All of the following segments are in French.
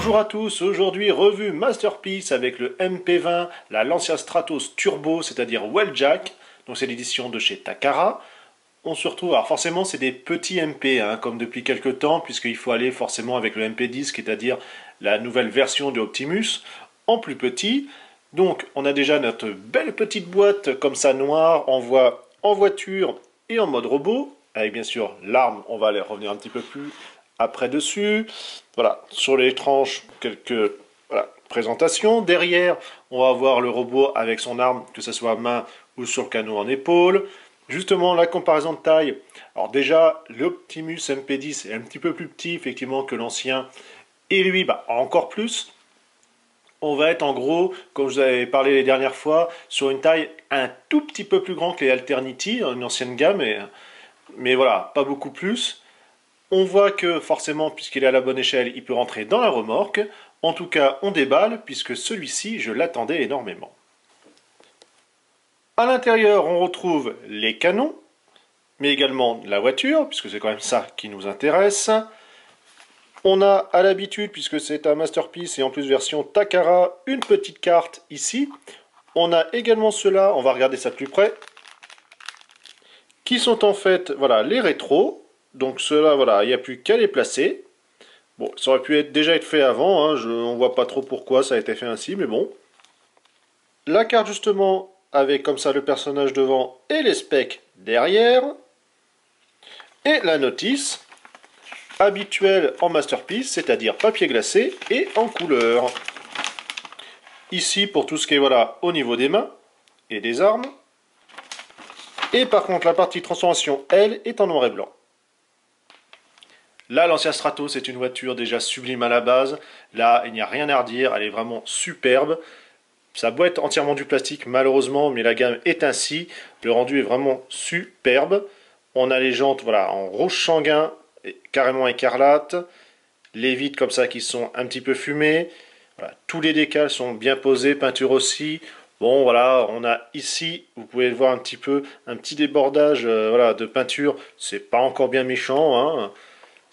Bonjour à tous, aujourd'hui revue Masterpiece avec le MP20, la Lancia Stratos Turbo, c'est-à-dire Wheeljack, donc c'est l'édition de chez Takara. On se retrouve, alors forcément c'est des petits MP, comme depuis quelques temps, puisqu'il faut aller forcément avec le MP10, c'est-à-dire la nouvelle version de Optimus, en plus petit. Donc on a déjà notre belle petite boîte comme ça noire, on voit en voiture et en mode robot, avec bien sûr l'arme, on va aller revenir un petit peu plus après dessus. Voilà, sur les tranches, quelques présentations. Derrière, on va voir le robot avec son arme, que ce soit à main ou sur le canon en épaule. Justement, la comparaison de taille. Alors déjà, l'Optimus MP10 est un petit peu plus petit, effectivement, que l'ancien. Et lui, encore plus. On va être en gros, comme je vous avais parlé les dernières fois, sur une taille un tout petit peu plus grande que les Alternity, une ancienne gamme, mais voilà, pas beaucoup plus. On voit que forcément, puisqu'il est à la bonne échelle, il peut rentrer dans la remorque. En tout cas, on déballe, puisque celui-ci, je l'attendais énormément. À l'intérieur, on retrouve les canons, mais également la voiture, puisque c'est quand même ça qui nous intéresse. On a à l'habitude, puisque c'est un Masterpiece et en plus version Takara, une petite carte ici. On a également ceux-là, on va regarder ça de plus près, qui sont en fait voilà, les rétros. Donc ceux-là, voilà, il n'y a plus qu'à les placer. Bon, ça aurait pu déjà être fait avant, on voit pas trop pourquoi ça a été fait ainsi, mais bon. La carte justement, avec comme ça le personnage devant et les specs derrière. Et la notice, habituelle en Masterpiece, c'est-à-dire papier glacé et en couleur. Ici pour tout ce qui est voilà, au niveau des mains et des armes. Et par contre la partie transformation, elle, est en noir et blanc. Là, l'Ancia Stratos, c'est une voiture déjà sublime à la base. Là, il n'y a rien à redire, elle est vraiment superbe. Ça doit être entièrement du plastique, malheureusement, mais la gamme est ainsi. Le rendu est vraiment superbe. On a les jantes voilà, en rouge sanguin, carrément écarlate. Les vitres comme ça qui sont un petit peu fumées. Voilà, tous les décals sont bien posés, peinture aussi. Bon, voilà, on a ici, vous pouvez le voir un petit peu, un petit débordage voilà, de peinture. C'est pas encore bien méchant,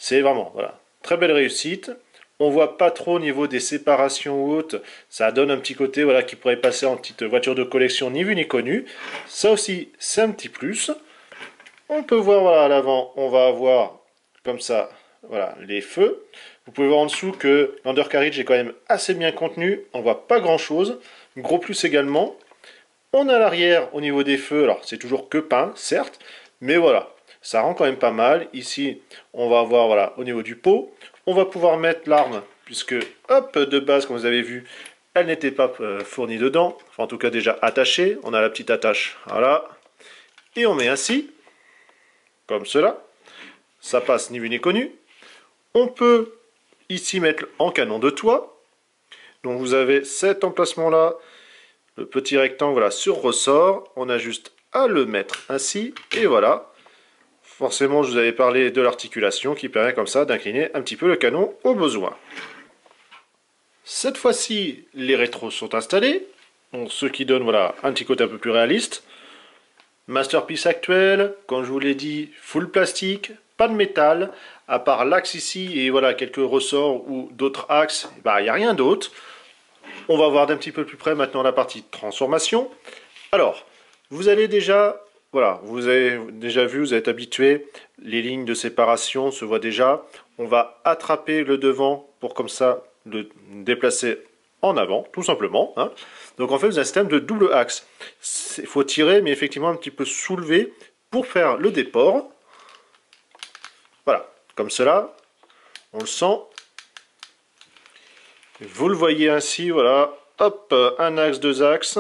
C'est vraiment, voilà, très belle réussite. On voit pas trop au niveau des séparations ou autres. Ça donne un petit côté voilà, qui pourrait passer en petite voiture de collection ni vu ni connu. Ça aussi, c'est un petit plus. On peut voir voilà, à l'avant, on va avoir comme ça voilà, les feux. Vous pouvez voir en dessous que l'undercarriage est quand même assez bien contenu. On voit pas grand chose. Gros plus également. On a l'arrière au niveau des feux. Alors, c'est toujours que peint, certes. Mais voilà, ça rend quand même pas mal. Ici, on va avoir voilà, au niveau du pot. On va pouvoir mettre l'arme, puisque, hop, de base, comme vous avez vu, elle n'était pas fournie dedans. Enfin, en tout cas, déjà attachée. On a la petite attache, voilà. Et on met ainsi, comme cela. Ça passe ni vu ni connu. On peut ici mettre en canon de toit. Donc, vous avez cet emplacement-là, le petit rectangle, voilà, sur ressort. On a juste à le mettre ainsi, et voilà. Forcément, je vous avais parlé de l'articulation qui permet comme ça d'incliner un petit peu le canon au besoin. Cette fois-ci, les rétros sont installés, donc ce qui donne voilà, un petit côté un peu plus réaliste. Masterpiece actuel, comme je vous l'ai dit, full plastique, pas de métal, à part l'axe ici et voilà quelques ressorts ou d'autres axes, il n'y a rien d'autre. On va voir d'un petit peu plus près maintenant la partie transformation. Alors, vous allez déjà... Voilà, vous avez déjà vu, vous êtes habitué, les lignes de séparation se voient déjà. On va attraper le devant pour comme ça le déplacer en avant, tout simplement. Donc en fait, vous avez un système de double axe. Il faut tirer, mais effectivement un petit peu soulever pour faire le déport. Voilà, comme cela, on le sent. Vous le voyez ainsi, voilà, hop, un axe, deux axes.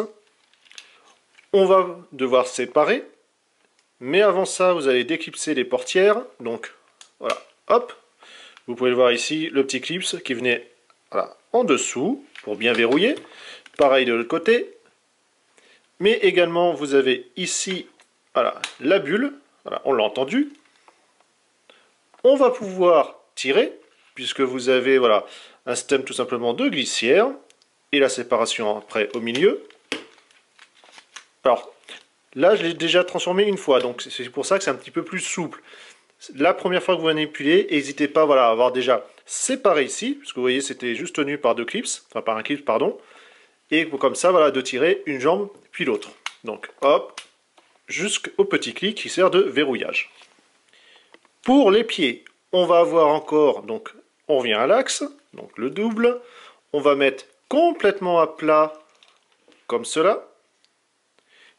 On va devoir séparer. Mais avant ça, vous allez déclipser les portières. Donc, voilà, hop. Vous pouvez le voir ici, le petit clips qui venait voilà, en dessous pour bien verrouiller. Pareil de l'autre côté. Mais également, vous avez ici voilà, la bulle. Voilà, on l'a entendu. On va pouvoir tirer, puisque vous avez voilà, un système tout simplement de glissière. Et la séparation après au milieu. Alors, là, je l'ai déjà transformé une fois, donc c'est pour ça que c'est un petit peu plus souple. La première fois que vous manipulez, n'hésitez pas voilà, à avoir déjà séparer ici, puisque vous voyez c'était juste tenu par deux clips, enfin par un clip pardon, et comme ça voilà de tirer une jambe puis l'autre. Donc hop, jusqu'au petit clic qui sert de verrouillage. Pour les pieds, on va avoir encore, donc on revient à l'axe, donc le double, on va mettre complètement à plat comme cela.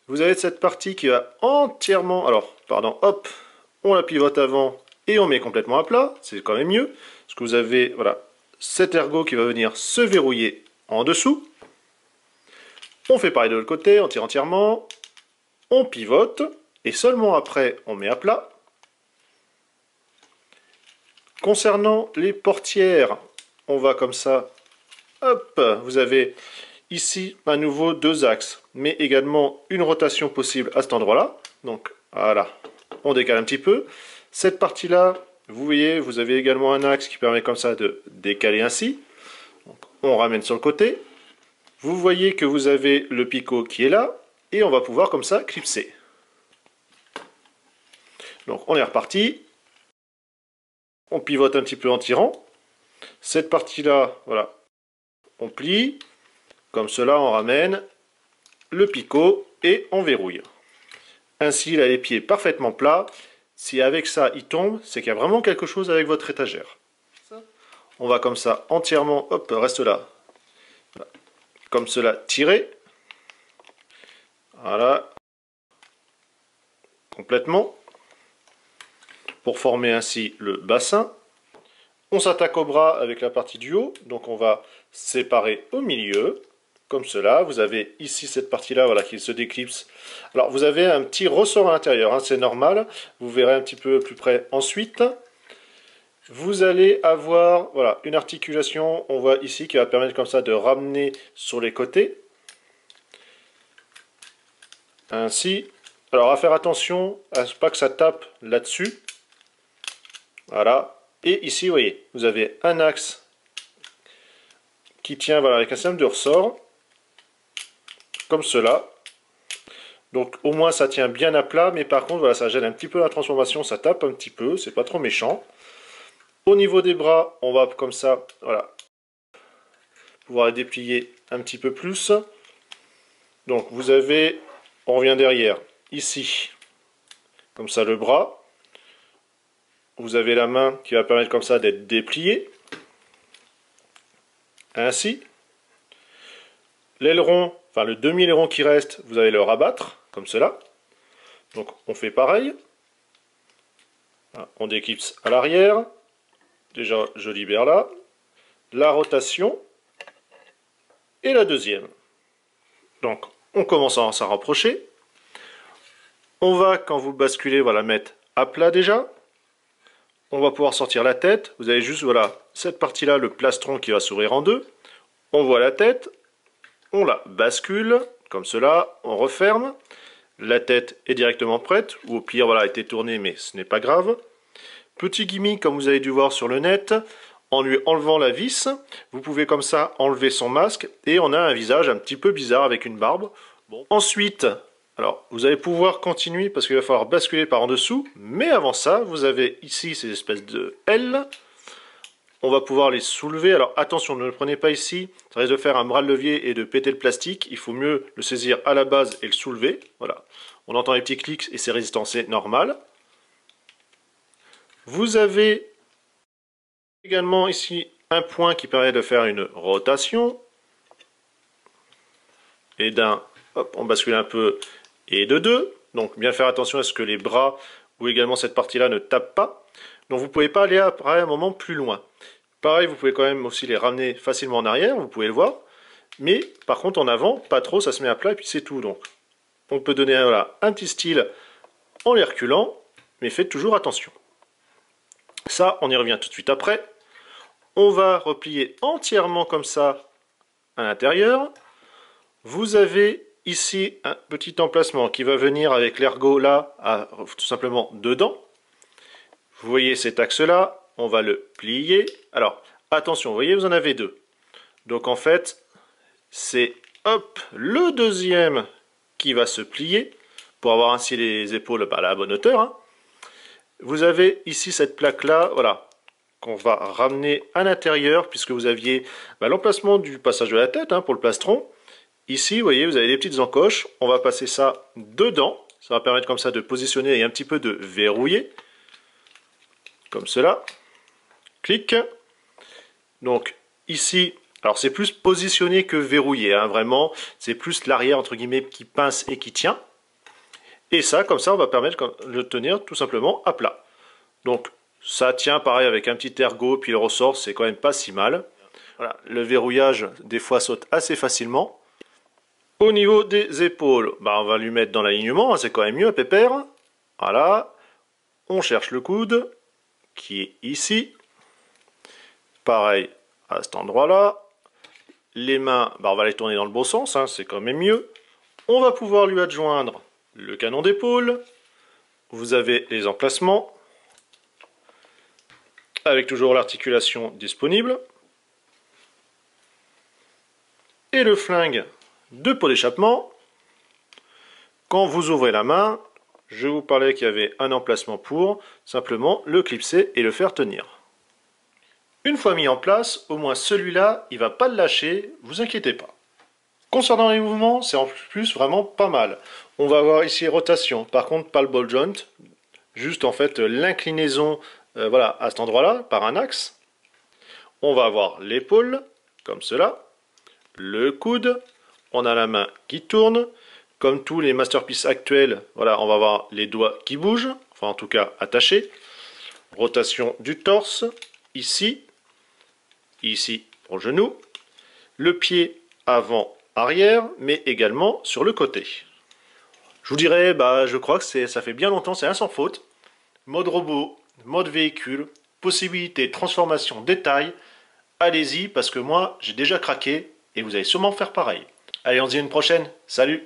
Vous avez cette partie qui va entièrement, alors pardon, hop, on la pivote avant et on met complètement à plat, c'est quand même mieux, parce que vous avez voilà cet ergot qui va venir se verrouiller en dessous. On fait pareil de l'autre côté, on tire entièrement, on pivote et seulement après on met à plat. Concernant les portières, on va comme ça, hop, vous avez ici à nouveau deux axes, mais également une rotation possible à cet endroit-là. Donc voilà, on décale un petit peu. Cette partie-là, vous voyez, vous avez également un axe qui permet comme ça de décaler ainsi. Donc, on ramène sur le côté. Vous voyez que vous avez le picot qui est là, et on va pouvoir comme ça clipser. Donc on est reparti. On pivote un petit peu en tirant. Cette partie-là, voilà, on plie. Comme cela, on ramène le picot et on verrouille. Ainsi, il a les pieds parfaitement plats. Si avec ça, il tombe, c'est qu'il y a vraiment quelque chose avec votre étagère. On va comme ça entièrement, hop, reste là. Comme cela, tirer. Voilà. Complètement. Pour former ainsi le bassin. On s'attaque au bras avec la partie du haut. Donc on va séparer au milieu. Comme cela, vous avez ici cette partie-là voilà, qui se déclipse. Alors vous avez un petit ressort à l'intérieur, hein, c'est normal. Vous verrez un petit peu plus près ensuite. Vous allez avoir voilà, une articulation, on voit ici, qui va permettre comme ça de ramener sur les côtés. Ainsi. Alors à faire attention à ne pas que ça tape là-dessus. Voilà. Et ici, vous voyez, vous avez un axe qui tient voilà, avec un système de ressort. Comme cela. Donc au moins ça tient bien à plat, mais par contre voilà, ça gêne un petit peu la transformation, ça tape un petit peu, c'est pas trop méchant. Au niveau des bras, on va comme ça, voilà, pouvoir les déplier un petit peu plus. Donc vous avez, on revient derrière, ici, comme ça le bras. Vous avez la main qui va permettre comme ça d'être dépliée. Ainsi. L'aileron, enfin le demi-aileron qui reste, vous allez le rabattre, comme cela. Donc on fait pareil. On déclipse à l'arrière. Déjà, je libère là. La rotation. Et la deuxième. Donc, on commence à s'en rapprocher. On va, quand vous basculez, voilà, mettre à plat déjà. On va pouvoir sortir la tête. Vous avez juste, voilà, cette partie-là, le plastron qui va s'ouvrir en deux. On voit la tête. On la bascule, comme cela. On referme. La tête est directement prête. Ou au pire, voilà, a été tournée, mais ce n'est pas grave. Petit gimmick, comme vous avez dû voir sur le net, en lui enlevant la vis, vous pouvez comme ça enlever son masque et on a un visage un petit peu bizarre avec une barbe. Bon. Ensuite, alors vous allez pouvoir continuer parce qu'il va falloir basculer par en dessous, mais avant ça, vous avez ici ces espèces de L. On va pouvoir les soulever. Alors attention, ne le prenez pas ici, ça risque de faire un bras de levier et de péter le plastique. Il faut mieux le saisir à la base et le soulever. Voilà. On entend les petits clics et c'est résistant, c'est normal. Vous avez également ici un point qui permet de faire une rotation. Et d'un, hop, on bascule un peu, et de deux. Donc bien faire attention à ce que les bras ou également cette partie-là ne tapent pas. Donc vous ne pouvez pas aller après un moment plus loin. Pareil, vous pouvez quand même aussi les ramener facilement en arrière, vous pouvez le voir. Mais par contre en avant, pas trop, ça se met à plat et puis c'est tout. Donc on peut donner voilà, un petit style en les reculant, mais faites toujours attention. Ça, on y revient tout de suite après. On va replier entièrement comme ça à l'intérieur. Vous avez ici un petit emplacement qui va venir avec l'ergot là, tout simplement dedans. Vous voyez cet axe-là, on va le plier. Alors, attention, vous voyez, vous en avez deux. Donc en fait, c'est hop, le deuxième qui va se plier pour avoir ainsi les épaules à la bonne hauteur. Hein. Vous avez ici cette plaque-là, voilà, qu'on va ramener à l'intérieur, puisque vous aviez l'emplacement du passage de la tête pour le plastron. Ici, vous voyez, vous avez des petites encoches. On va passer ça dedans. Ça va permettre comme ça de positionner et un petit peu de verrouiller. Comme cela. Clic. Donc ici, alors c'est plus positionné que verrouillé, vraiment. C'est plus l'arrière, entre guillemets, qui pince et qui tient. Et ça, comme ça, on va permettre de le tenir tout simplement à plat. Donc ça tient pareil avec un petit ergot, puis le ressort, c'est quand même pas si mal. Voilà, le verrouillage, des fois, saute assez facilement. Au niveau des épaules, on va lui mettre dans l'alignement, c'est quand même mieux, pépère. Voilà, on cherche le coude, qui est ici. Pareil à cet endroit-là. Les mains, on va les tourner dans le bon sens, c'est quand même mieux. On va pouvoir lui adjoindre le canon d'épaule. Vous avez les emplacements, avec toujours l'articulation disponible. Et le flingue de pot d'échappement. Quand vous ouvrez la main, je vous parlais qu'il y avait un emplacement pour simplement le clipser et le faire tenir. Une fois mis en place, au moins celui-là, il ne va pas le lâcher, vous inquiétez pas. Concernant les mouvements, c'est en plus vraiment pas mal. On va avoir ici rotation, par contre pas le ball joint, juste en fait l'inclinaison voilà, à cet endroit-là, par un axe. On va avoir l'épaule, comme cela, le coude, on a la main qui tourne, comme tous les masterpieces actuels, voilà, on va avoir les doigts qui bougent, enfin en tout cas attachés. Rotation du torse, ici pour le genou, le pied avant-arrière, mais également sur le côté. Je vous dirais, je crois que ça fait bien longtemps, c'est un sans faute. Mode robot, mode véhicule, possibilité de transformation détail. Allez-y, parce que moi, j'ai déjà craqué, et vous allez sûrement faire pareil. Allez, on se dit à une prochaine. Salut!